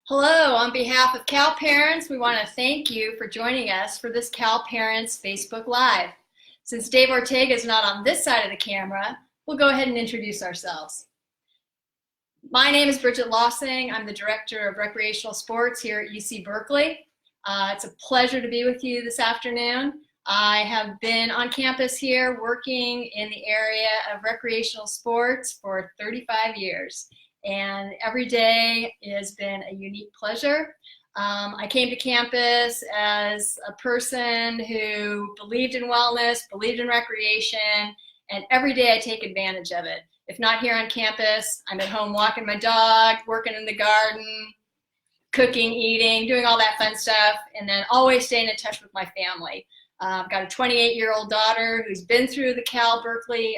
Hello, on behalf of Cal Parents, we want to thank you for joining us for this Cal Parents Facebook Live. Since Dave Ortega is not on this side of the camera, we'll go ahead and introduce ourselves. My name is Brigitte. I'm the Director of Recreational Sports here at UC Berkeley. It's a pleasure to be with you this afternoon. I have been on campus here working in the area of recreational sports for 35 years. And every day has been a unique pleasure. I came to campus as a person who believed in wellness, believed in recreation, and every day I take advantage of it. If not here on campus, I'm at home walking my dog, working in the garden, cooking, eating, doing all that fun stuff, and then always staying in touch with my family. I've got a 28-year-old daughter who's been through the Cal Berkeley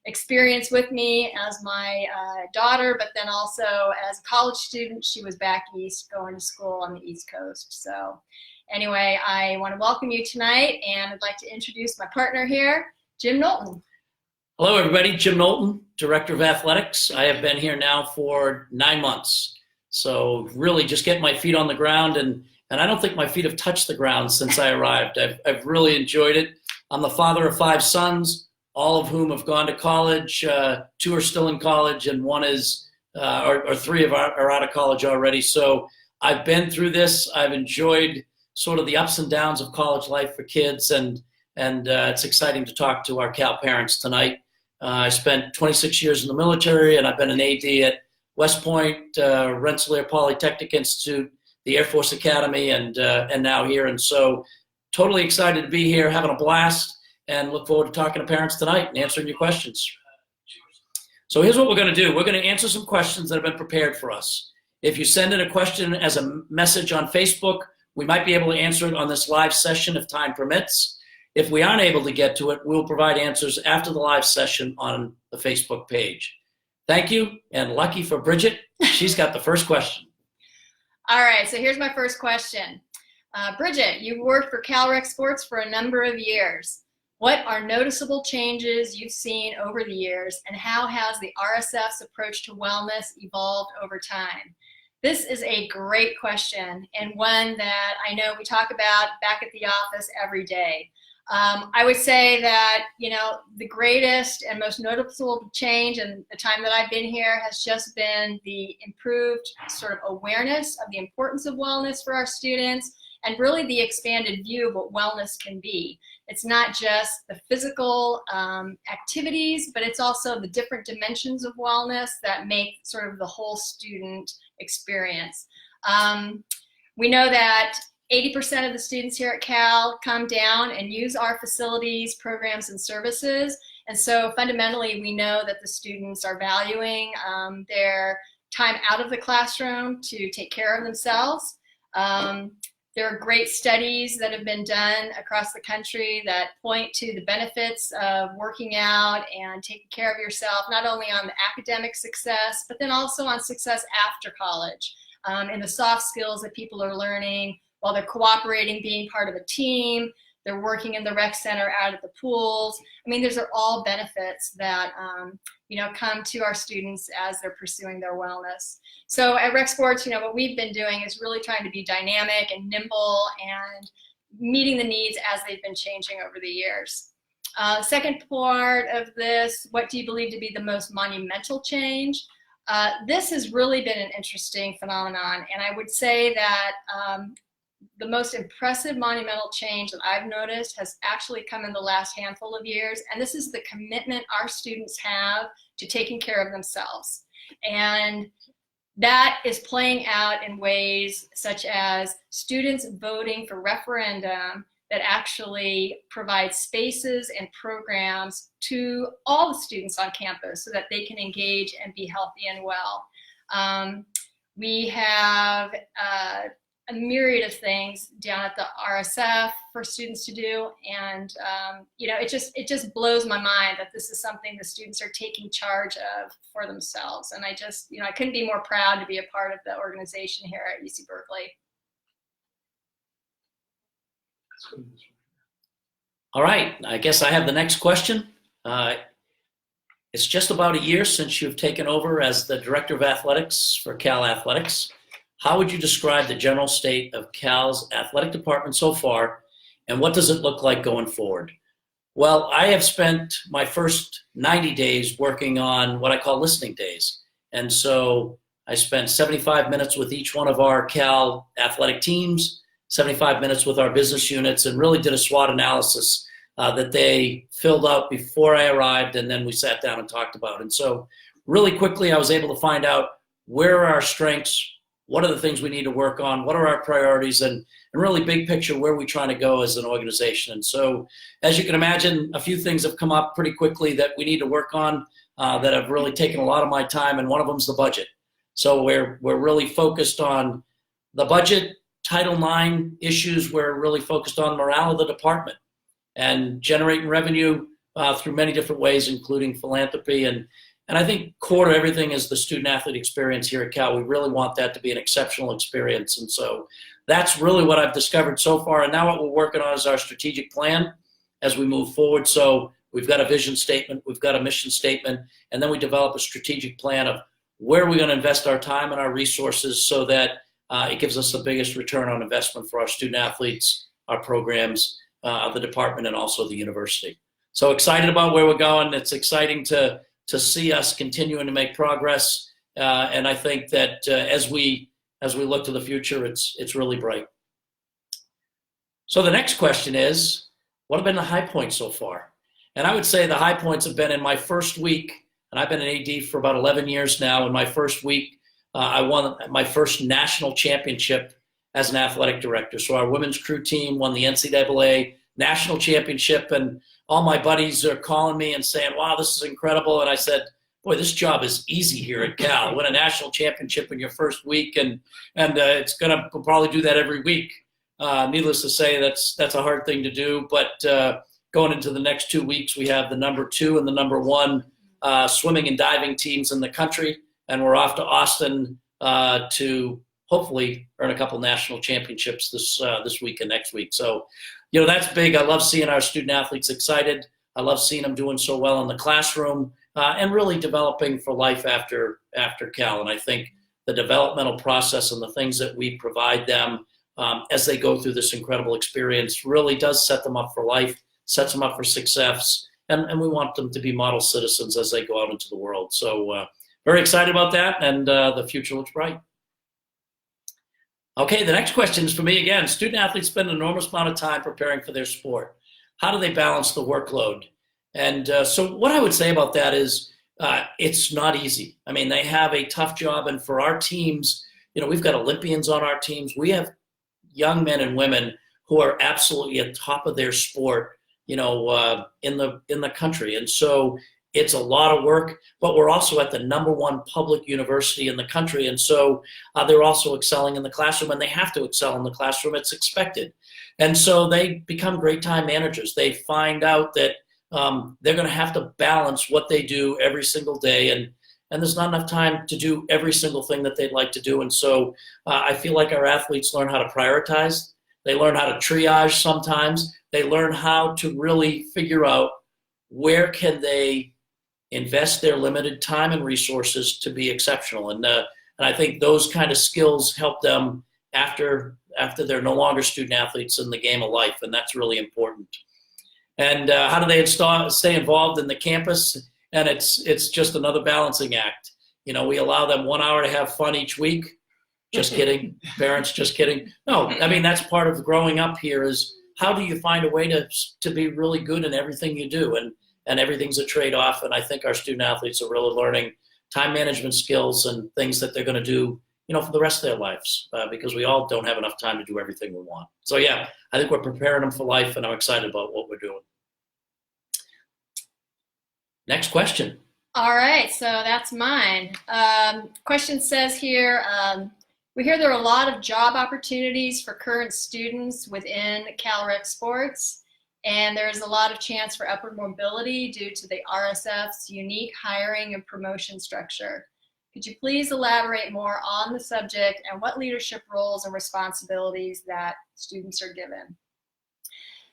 experience with me as my daughter, but then also as a college student. She was back east going to school on the East Coast. So anyway, I want to welcome you tonight, and I'd like to introduce my partner here, Jim Knowlton. Hello everybody, Jim Knowlton, Director of Athletics. I have been here now for 9 months. So really just getting my feet on the ground, and I don't think my feet have touched the ground since I arrived. I've really enjoyed it. I'm the father of 5 sons, all of whom have gone to college. 2 are still in college, and 1 is, or 3 are out of college already. So I've been through this. I've enjoyed sort of the ups and downs of college life for kids, and it's exciting to talk to our Cal parents tonight. I spent 26 years in the military, and I've been an AD at West Point, Rensselaer Polytechnic Institute, the Air Force Academy, and now here. And so totally excited to be here, having a blast, and look forward to talking to parents tonight and answering your questions. So here's what we're going to do. We're going to answer some questions that have been prepared for us. If you send in a question as a message on Facebook, we might be able to answer it on this live session if time permits. If we aren't able to get to it, we'll provide answers after the live session on the Facebook page. Thank you, and lucky for Brigitte, she's got the first question. All right, so here's my first question. Brigitte, you've worked for Cal Rec Sports for a number of years. What are noticeable changes you've seen over the years, and how has the RSF's approach to wellness evolved over time? This is a great question, and one that I know we talk about back at the office every day. I would say that, the greatest and most noticeable change in the time that I've been here has just been the improved sort of awareness of the importance of wellness for our students, and really the expanded view of what wellness can be. It's not just the physical activities, but it's also the different dimensions of wellness that make sort of the whole student experience. We know that 80% of the students here at Cal come down and use our facilities, programs, and services. And so fundamentally, we know that the students are valuing their time out of the classroom to take care of themselves. There are great studies that have been done across the country that point to the benefits of working out and taking care of yourself, not only on the academic success, but then also on success after college, and the soft skills that people are learning while they're cooperating, being part of a team, they're working in the rec center, out at the pools. I mean, these are all benefits that come to our students as they're pursuing their wellness. So at Rec Sports, what we've been doing is really trying to be dynamic and nimble and meeting the needs as they've been changing over the years. Second part of this, what do you believe to be the most monumental change? This has really been an interesting phenomenon, and I would say that the most impressive monumental change that I've noticed has actually come in the last handful of years, and this is the commitment our students have to taking care of themselves. And that is playing out in ways such as students voting for referendum that actually provide spaces and programs to all the students on campus so that they can engage and be healthy and well. We have a myriad of things down at the RSF for students to do, and it just blows my mind that this is something the students are taking charge of for themselves. And I couldn't be more proud to be a part of the organization here at UC Berkeley. All right, I guess I have the next question. It's just about a year since you've taken over as the Director of Athletics for Cal Athletics. how would you describe the general state of Cal's athletic department so far, and what does it look like going forward? Well, I have spent my first 90 days working on what I call listening days. And so I spent 75 minutes with each one of our Cal athletic teams, 75 minutes with our business units, and really did a SWOT analysis that they filled out before I arrived, and then we sat down and talked about. And so really quickly, I was able to find out where are our strengths, what are the things we need to work on, what are our priorities, and really big picture, where are we trying to go as an organization. And so, as you can imagine, a few things have come up pretty quickly that we need to work on that have really taken a lot of my time, and one of them is the budget. So we're really focused on the budget, Title IX issues. We're really focused on morale of the department and generating revenue through many different ways, including philanthropy. And I think core to everything is the student-athlete experience here at Cal. We really want that to be an exceptional experience. And so that's really what I've discovered so far. And now what we're working on is our strategic plan as we move forward. So we've got a vision statement, we've got a mission statement, and then we develop a strategic plan of where are we going to invest our time and our resources so that it gives us the biggest return on investment for our student-athletes, our programs, the department, and also the university. So excited about where we're going. It's exciting to see us continuing to make progress, and I think that as we look to the future, it's really bright. So the next question is, what have been the high points so far? And I would say the high points have been in my first week, and I've been an AD for about 11 years now. In my first week, I won my first national championship as an athletic director. So our women's crew team won the NCAA national championship, and all my buddies are calling me and saying, wow, this is incredible. And I said, boy, this job is easy here at Cal. Win a national championship in your first week, and it's going to probably do that every week. Needless to say, that's a hard thing to do. But going into the next 2 weeks, we have the number 2 and the number 1 swimming and diving teams in the country, and we're off to Austin to hopefully earn a couple national championships this week and next week. So, that's big. I love seeing our student athletes excited. I love seeing them doing so well in the classroom and really developing for life after Cal. And I think the developmental process and the things that we provide them as they go through this incredible experience really does set them up for life, sets them up for success, and we want them to be model citizens as they go out into the world. So very excited about that, and the future looks bright. Okay, the next question is for me again. Student athletes spend an enormous amount of time preparing for their sport. How do they balance the workload? And so what I would say about that is it's not easy. I mean, they have a tough job, and for our teams, we've got Olympians on our teams. We have young men and women who are absolutely at top of their sport, in the country. And so it's a lot of work, but we're also at the number 1 public university in the country. And so they're also excelling in the classroom, and they have to excel in the classroom. It's expected. And so they become great time managers. They find out that they're going to have to balance what they do every single day. And there's not enough time to do every single thing that they'd like to do. And so I feel like our athletes learn how to prioritize. They learn how to triage sometimes. They learn how to really figure out where can they invest their limited time and resources to be exceptional. And I think those kind of skills help them after they're no longer student athletes in the game of life, and that's really important. And how do they stay involved in the campus? And it's just another balancing act. We allow them 1 hour to have fun each week. Just kidding, parents, just kidding. No, I mean, that's part of growing up here is how do you find a way to be really good in everything you do? And everything's a trade-off. And I think our student athletes are really learning time management skills and things that they're going to do, for the rest of their lives, because we all don't have enough time to do everything we want. So yeah, I think we're preparing them for life, and I'm excited about what we're doing. Next question. All right, so that's mine. Question says here, we hear there are a lot of job opportunities for current students within CalRec Sports, and there's a lot of chance for upward mobility due to the RSF's unique hiring and promotion structure. Could you please elaborate more on the subject and what leadership roles and responsibilities that students are given?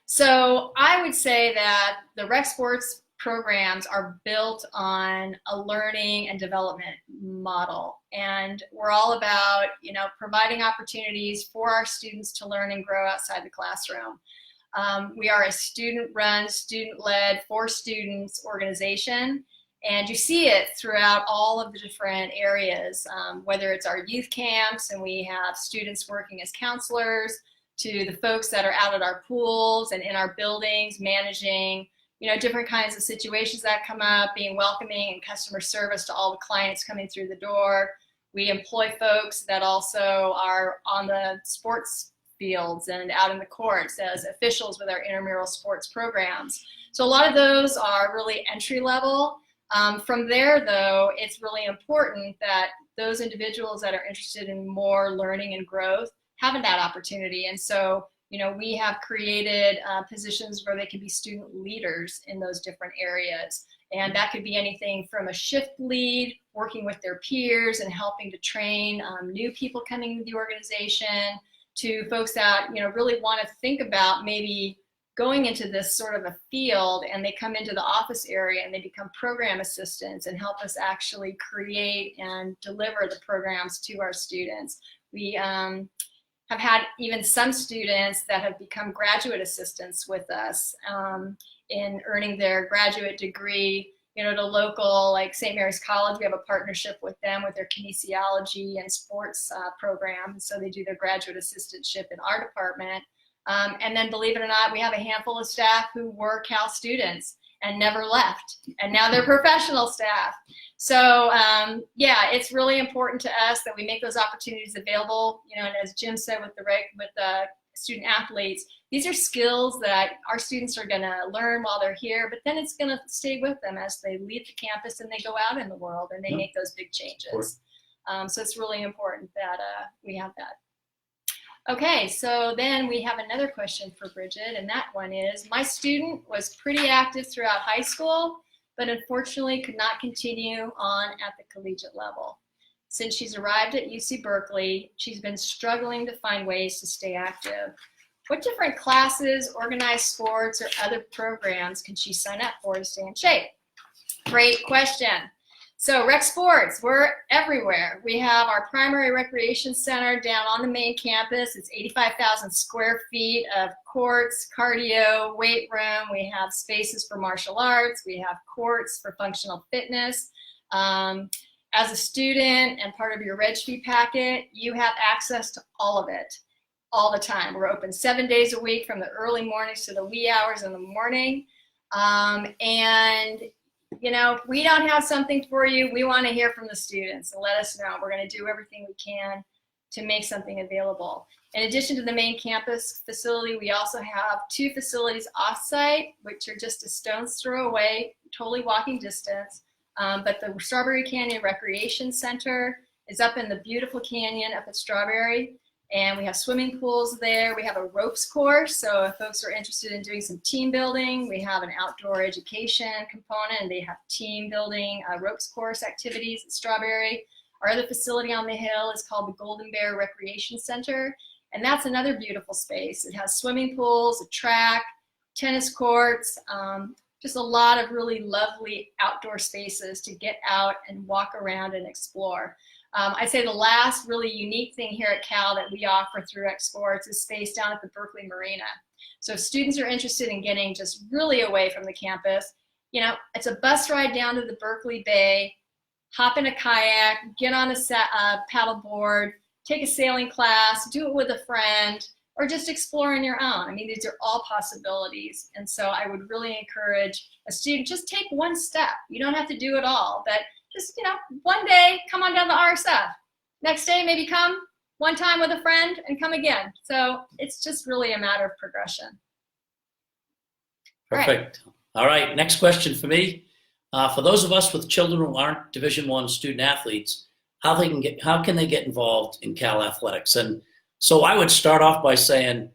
So I would say that the rec sports programs are built on a learning and development model. And we're all about, providing opportunities for our students to learn and grow outside the classroom. We are a student-run, student-led, for students organization. And you see it throughout all of the different areas, whether it's our youth camps and we have students working as counselors, to the folks that are out at our pools and in our buildings managing, different kinds of situations that come up, being welcoming and customer service to all the clients coming through the door. We employ folks that also are on the sports fields and out in the courts as officials with our intramural sports programs. So a lot of those are really entry level. From there, though, it's really important that those individuals that are interested in more learning and growth have that opportunity. And so, we have created positions where they can be student leaders in those different areas. And that could be anything from a shift lead, working with their peers and helping to train new people coming into the organization, to folks that, really want to think about maybe going into this sort of a field, and they come into the office area and they become program assistants and help us actually create and deliver the programs to our students. We have had even some students that have become graduate assistants with us in earning their graduate degree, to local, like St. Mary's College. We have a partnership with them with their kinesiology and sports program. So they do their graduate assistantship in our department. And then, believe it or not, we have a handful of staff who were Cal students and never left, and now they're professional staff. So yeah, it's really important to us that we make those opportunities available. And as Jim said with the student athletes, these are skills that our students are going to learn while they're here, but then it's going to stay with them as they leave the campus and they go out in the world and they make those big changes. So it's really important that we have that. Okay, so then we have another question for Brigitte, and that one is, my student was pretty active throughout high school, but unfortunately could not continue on at the collegiate level. Since she's arrived at UC Berkeley, she's been struggling to find ways to stay active. What different classes, organized sports, or other programs can she sign up for to stay in shape? Great question. So rec sports, we're everywhere. We have our primary recreation center down on the main campus. It's 85,000 square feet of courts, cardio, weight room. We have spaces for martial arts. We have courts for functional fitness. As a student and part of your reg fee packet, you have access to all of it all the time. We're open 7 days a week from the early mornings to the wee hours in the morning. And if we don't have something for you, we want to hear from the students and let us know. We're going to do everything we can to make something available. In addition to the main campus facility, we also have 2 facilities off-site, which are just a stone's throw away, totally walking distance. But the Strawberry Canyon Recreation Center is up in the beautiful canyon up at Strawberry. And we have swimming pools there. We have a ropes course, so if folks are interested in doing some team building, we have an outdoor education component, and they have team building ropes course activities at Strawberry. Our other facility on the hill is called the Golden Bear Recreation Center, and that's another beautiful space. It has swimming pools, a track, tennis courts, just a lot of really lovely outdoor spaces to get out and walk around and explore. I'd say the last really unique thing here at Cal that we offer through Rec Sports is space down at the Berkeley Marina. So if students are interested in getting just really away from the campus, it's a bus ride down to the Berkeley Bay, hop in a kayak, get on a paddle board, take a sailing class, do it with a friend, or just explore on your own. I mean, these are all possibilities. And so I would really encourage a student, just take one step. You don't have to do it all, but just, one day, come on down to RSF. Next day, maybe come one time with a friend and come again. So it's just really a matter of progression. Perfect. All right, next question for me. For those of us with children who aren't Division I student athletes, how can they get involved in Cal athletics? And so I would start off by saying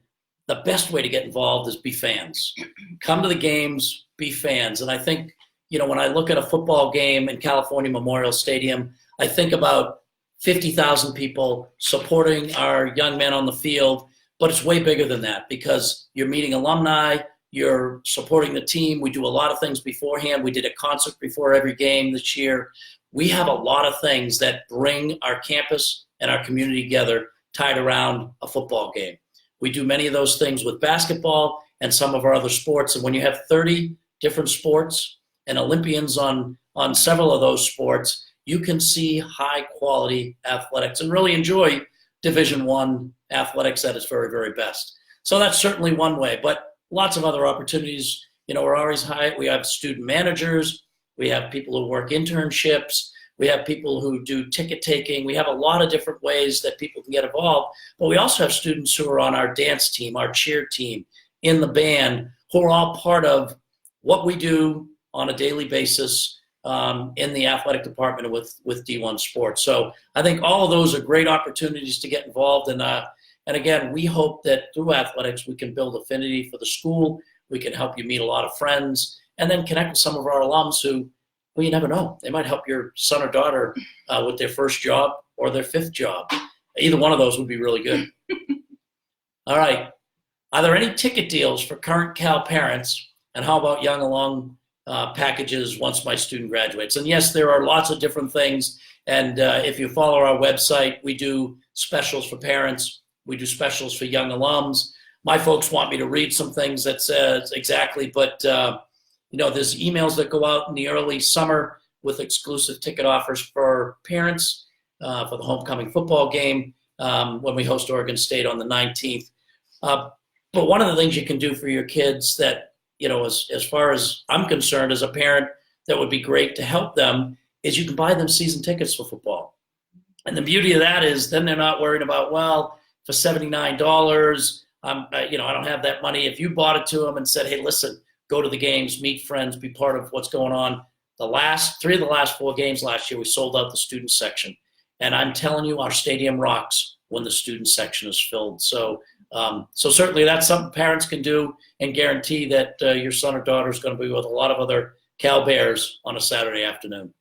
the best way to get involved is be fans. Come to the games, be fans. And I think, when I look at a football game in California Memorial Stadium, I think about 50,000 people supporting our young men on the field, but it's way bigger than that because you're meeting alumni, you're supporting the team. We do a lot of things beforehand. We did a concert before every game this year. We have a lot of things that bring our campus and our community together, tied around a football game. We do many of those things with basketball and some of our other sports. And when you have 30 different sports and Olympians on several of those sports, you can see high quality athletics and really enjoy Division I athletics at its very, very best. So that's certainly one way, but lots of other opportunities. We're always high. We have student managers. We have people who work internships. We have people who do ticket taking. We have a lot of different ways that people can get involved. But we also have students who are on our dance team, our cheer team, in the band, who are all part of what we do on a daily basis in the athletic department with D1 sports. So I think all of those are great opportunities to get involved. And again, we hope that through athletics, we can build affinity for the school. We can help you meet a lot of friends, and then connect with some of our alums who, well, you never know. They might help your son or daughter with their first job or their fifth job. Either one of those would be really good. All right. Are there any ticket deals for current Cal parents? And how about young alum packages once my student graduates? And yes, there are lots of different things. And if you follow our website, we do specials for parents. We do specials for young alums. My folks want me to read some things that says exactly, but there's emails that go out in the early summer with exclusive ticket offers for parents for the homecoming football game when we host Oregon State on the 19th. But one of the things you can do for your kids that, as far as I'm concerned as a parent, that wowould be great to help them is you can buy them season tickets for football. And the beauty of that is then they're not worried about, well, for $79, I don't have that money. If you bought it to them and said, hey, listen, go to the games, meet friends, be part of what's going on. Three of the last 4 games last year, we sold out the student section. And I'm telling you, our stadium rocks when the student section is filled. So certainly that's something parents can do and guarantee that your son or daughter is going to be with a lot of other Cal Bears on a Saturday afternoon.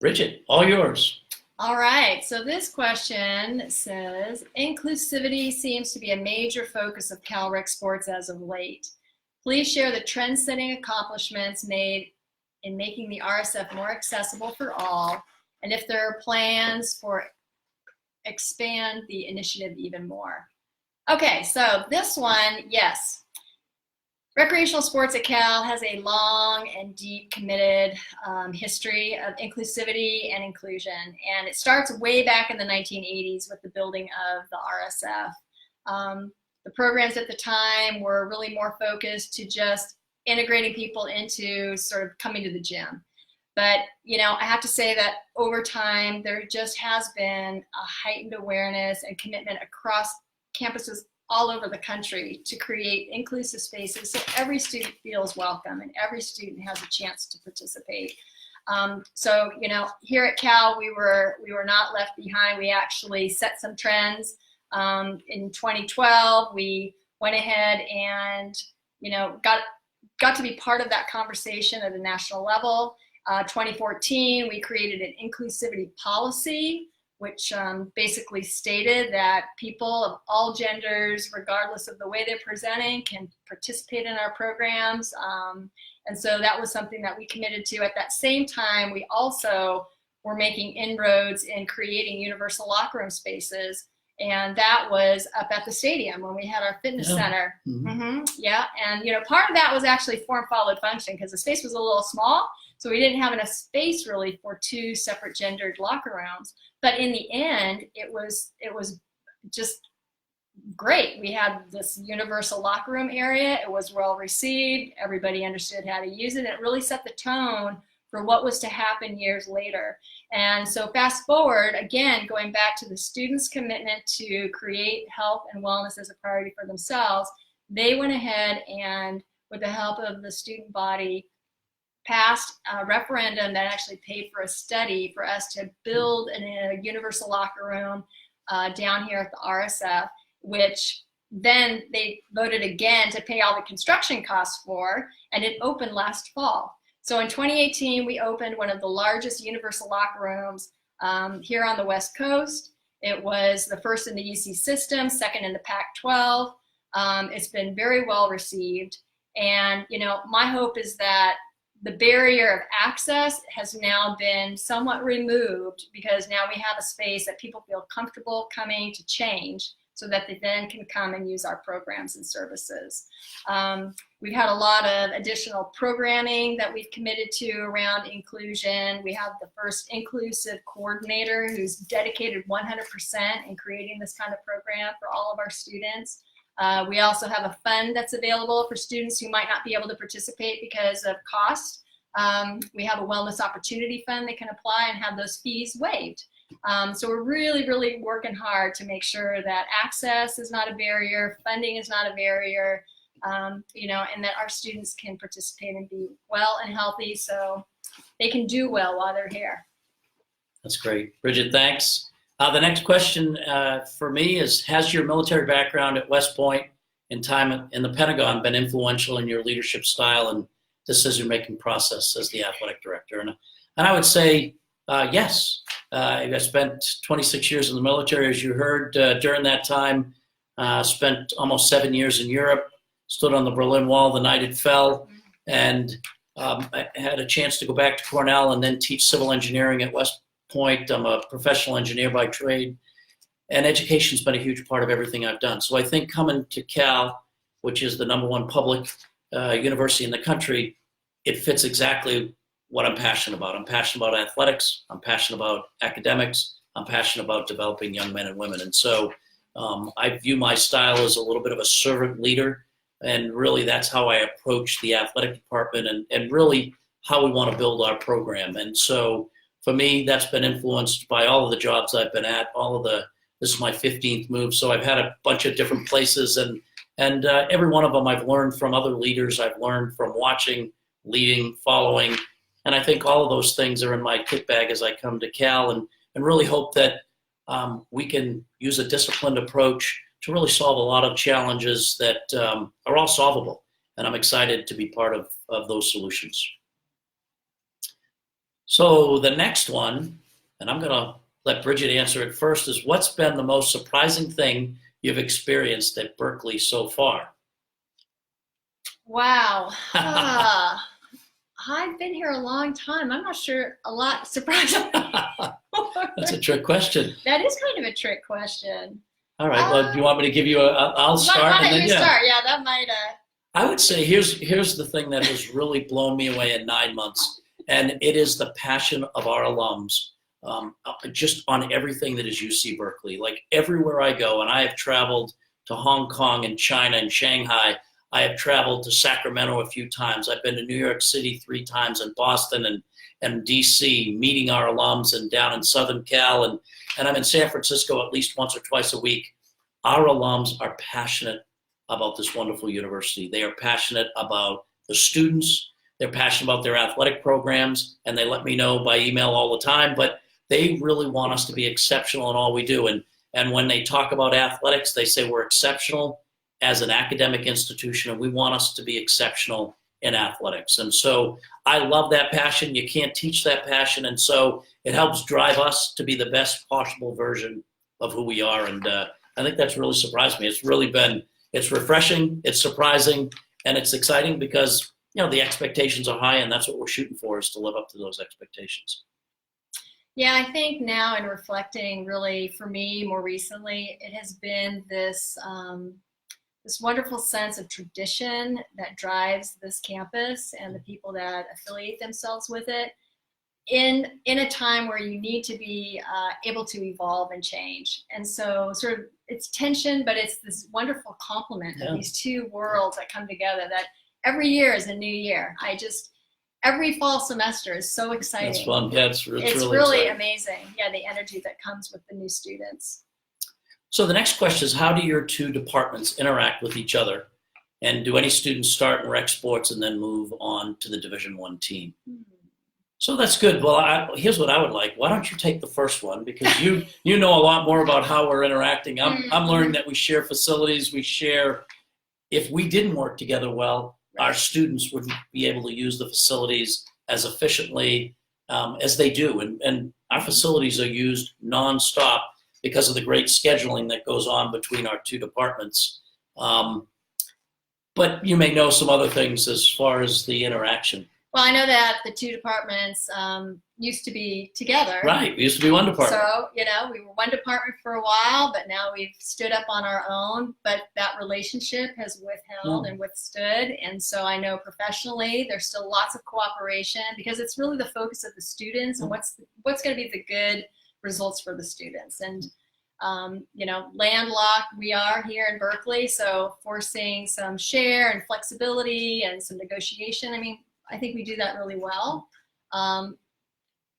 Bridget, all yours. All right, so this question says, inclusivity seems to be a major focus of Cal Rec Sports as of late. Please share the trend-setting accomplishments made in making the RSF more accessible for all, and if there are plans for expand the initiative even more. Okay, so this one, yes. Recreational sports at Cal has a long and deep committed history of inclusivity and inclusion. And it starts way back in the 1980s with the building of the RSF. The programs at the time were really more focused to just integrating people into sort of coming to the gym. But, I have to say that over time, there just has been a heightened awareness and commitment across campuses all over the country to create inclusive spaces so every student feels welcome and every student has a chance to participate. So here at Cal, we were not left behind. We actually set some trends. In 2012, we went ahead and got to be part of that conversation at a national level. 2014, we created an inclusivity policy, which basically stated that people of all genders, regardless of the way they're presenting, can participate in our programs. And so that was something that we committed to. At that same time, we also were making inroads in creating universal locker room spaces. And that was up at the stadium when we had our fitness center. Mm-hmm. Yeah, and part of that was actually form followed function because the space was a little small. So we didn't have enough space really for 2 separate gendered locker rooms. But in the end, it was just great. We had this universal locker room area. It was well received. Everybody understood how to use it. It really set the tone for what was to happen years later. And so fast forward, again, going back to the students' commitment to create health and wellness as a priority for themselves, they went ahead and with the help of the student body, passed a referendum that actually paid for a study for us to build a universal locker room down here at the RSF, which then they voted again to pay all the construction costs for, and it opened last fall. So in 2018, we opened one of the largest universal locker rooms here on the West Coast. It was the first in the UC system, second in the Pac-12. It's been very well received. And, my hope is that the barrier of access has now been somewhat removed, because now we have a space that people feel comfortable coming to change, so that they then can come and use our programs and services. We've had a lot of additional programming that we've committed to around inclusion. We have the first inclusive coordinator who's dedicated 100% in creating this kind of program for all of our students. We also have a fund that's available for students who might not be able to participate because of cost. We have a wellness opportunity fund they can apply and have those fees waived. So we're really, really working hard to make sure that access is not a barrier, funding is not a barrier, and that our students can participate and be well and healthy so they can do well while they're here. That's great. Brigitte, thanks. The next question for me is, has your military background at West Point and time in the Pentagon been influential in your leadership style and decision-making process as the athletic director? And I would say yes. I spent 26 years in the military, as you heard. During that time, spent almost 7 years in Europe, stood on the Berlin Wall the night it fell, and I had a chance to go back to Cornell and then teach civil engineering at West Point. I'm a professional engineer by trade, and education's been a huge part of everything I've done. So I think coming to Cal, which is the #1 public university in the country, it fits exactly what I'm passionate about. I'm passionate about athletics. I'm passionate about academics. I'm passionate about developing young men and women. And so I view my style as a little bit of a servant leader. And really, that's how I approach the athletic department and really how we want to build our program. And so for me, that's been influenced by all of the jobs I've been at, this is my 15th move. So I've had a bunch of different places, and every one of them I've learned from other leaders. I've learned from watching, leading, following. And I think all of those things are in my kit bag as I come to Cal, and really hope that we can use a disciplined approach to really solve a lot of challenges that are all solvable. And I'm excited to be part of those solutions. So the next one, and I'm going to let Brigitte answer it first, is what's been the most surprising thing you've experienced at Berkeley so far? Wow. I've been here a long time. I'm not sure a lot surprised me. That's a trick question. That is kind of a trick question. All right. Well, do you want me to give you I'll start. Why don't you start? Yeah, that might. I would say here's the thing that has really blown me away in 9 months, and it is the passion of our alums just on everything that is UC Berkeley. Like everywhere I go, and I have traveled to Hong Kong and China and Shanghai. I have traveled to Sacramento a few times. I've been to New York City 3 times, and Boston and DC, meeting our alums, and down in Southern Cal, and I'm in San Francisco at least once or twice a week. Our alums are passionate about this wonderful university. They are passionate about the students. They're passionate about their athletic programs, and they let me know by email all the time, but they really want us to be exceptional in all we do. And when they talk about athletics, they say we're exceptional as an academic institution, and we want us to be exceptional in athletics. And so I love that passion. You can't teach that passion. And so it helps drive us to be the best possible version of who we are. And I think that's really surprised me. It's refreshing, it's surprising, and it's exciting because, the expectations are high, and that's what we're shooting for, is to live up to those expectations. Yeah, I think now, in reflecting, really, for me more recently, it has been this wonderful sense of tradition that drives this campus and the people that affiliate themselves with it in a time where you need to be able to evolve and change. And so sort of it's tension, but it's this wonderful complement of these two worlds that come together, that every year is a new year. Every fall semester is so exciting. It's fun. Yeah, it's really amazing. Yeah, the energy that comes with the new students. So the next question is, how do your 2 departments interact with each other? And do any students start in rec sports and then move on to the Division I team? So that's good. Well, here's what I would like. Why don't you take the first one? Because you know a lot more about how we're interacting. I'm learning that we share facilities. If we didn't work together well, our students wouldn't be able to use the facilities as efficiently as they do. And our facilities are used nonstop because of the great scheduling that goes on between our 2 departments. But you may know some other things as far as the interaction. Well, I know that the two departments used to be together. Right, we used to be one department. So, we were one department for a while, but now we've stood up on our own. But that relationship has withheld and withstood. And so I know professionally there's still lots of cooperation because it's really the focus of the students and what's going to be the good results for the students. And landlocked we are here in Berkeley, so forcing some share and flexibility and some negotiation. I think we do that really well.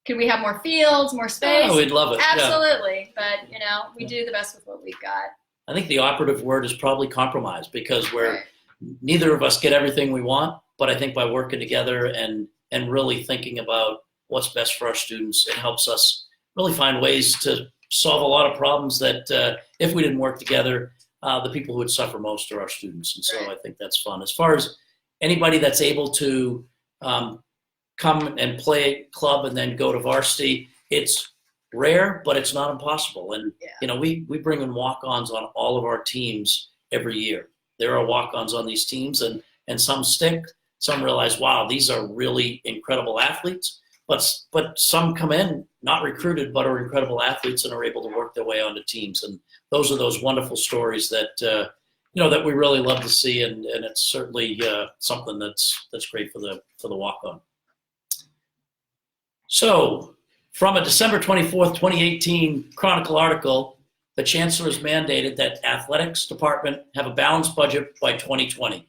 Could we have more fields, more space? Oh, we'd love it. Absolutely. Yeah. But, we do the best with what we've got. I think the operative word is probably compromise because neither of us get everything we want, but I think by working together and really thinking about what's best for our students, it helps us really find ways to solve a lot of problems that if we didn't work together, the people who would suffer most are our students. And so I think that's fun. As far as anybody that's able to come and play club and then go to varsity, it's rare, but it's not impossible. And, we bring in walk-ons on all of our teams every year. There are walk-ons on these teams and some stick, some realize, wow, these are really incredible athletes. But some come in, not recruited, but are incredible athletes and are able to work their way onto teams. And those are those wonderful stories that, that we really love to see. And it's certainly something that's great for the walk-on. So from a December 24th, 2018 Chronicle article, the chancellor has mandated that athletics department have a balanced budget by 2020.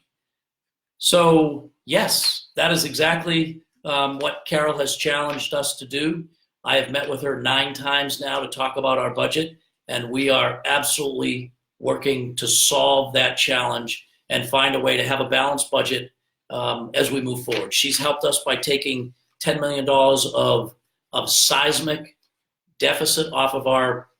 So yes, that is exactly what Carol has challenged us to do. I have met with her 9 times now to talk about our budget, and we are absolutely working to solve that challenge and find a way to have a balanced budget as we move forward. She's helped us by taking $10 million of seismic deficit off of our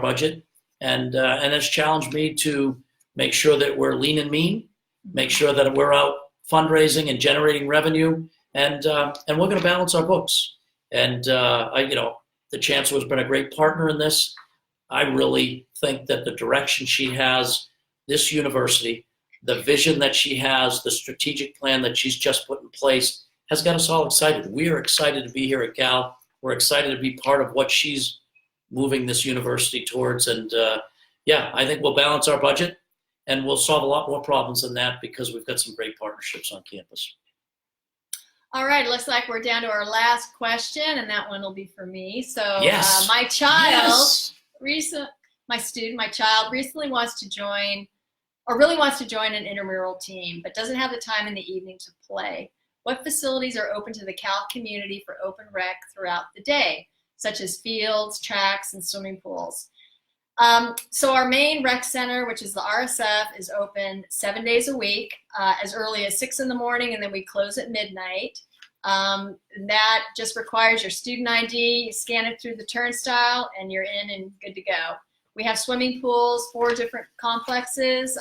budget, and has challenged me to make sure that we're lean and mean, make sure that we're out fundraising and generating revenue, and we're going to balance our books. And the chancellor has been a great partner in this. I really think that the direction she has, this university, the vision that she has, the strategic plan that she's just put in place, has got us all excited. We are excited to be here at Cal. We're excited to be part of what she's moving this university towards. And I think we'll balance our budget and we'll solve a lot more problems than that because we've got some great partnerships on campus. All right, looks like we're down to our last question, and that one will be for me. So yes. My child, my child recently wants to join, or really wants to join an intramural team, but doesn't have the time in the evening to play. What facilities are open to the Cal community for open rec throughout the day, such as fields, tracks, and swimming pools? So our main rec center, which is the RSF, is open 7 days a week, as early as 6 in the morning, and then we close at midnight. That just requires your student ID, you scan it through the turnstile, and you're in and good to go. We have swimming pools, 4 different complexes,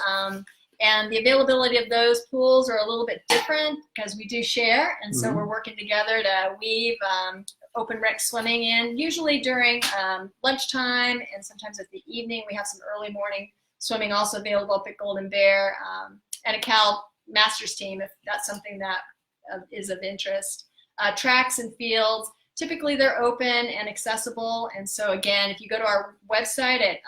and the availability of those pools are a little bit different because we do share, and so we're working together to weave open rec swimming in, usually during lunchtime and sometimes at the evening. We have some early morning swimming also available up at Golden Bear, and a Cal Masters team if that's something that is of interest. Tracks and fields, typically they're open and accessible, and so again, if you go to our website at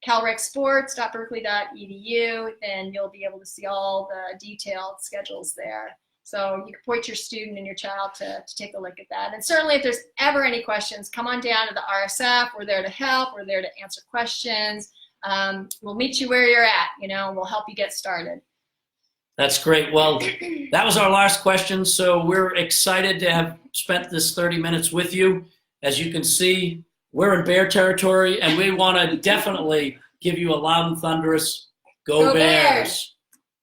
calrecsports.berkeley.edu, then you'll be able to see all the detailed schedules there. So you can point your student and your child to take a look at that. And certainly if there's ever any questions, come on down to the RSF. We're there to help. We're there to answer questions. We'll meet you where you're at, and we'll help you get started. That's great. Well, that was our last question. So we're excited to have spent this 30 minutes with you. As you can see, we're in Bear territory, and we want to definitely give you a loud and thunderous Go Bears!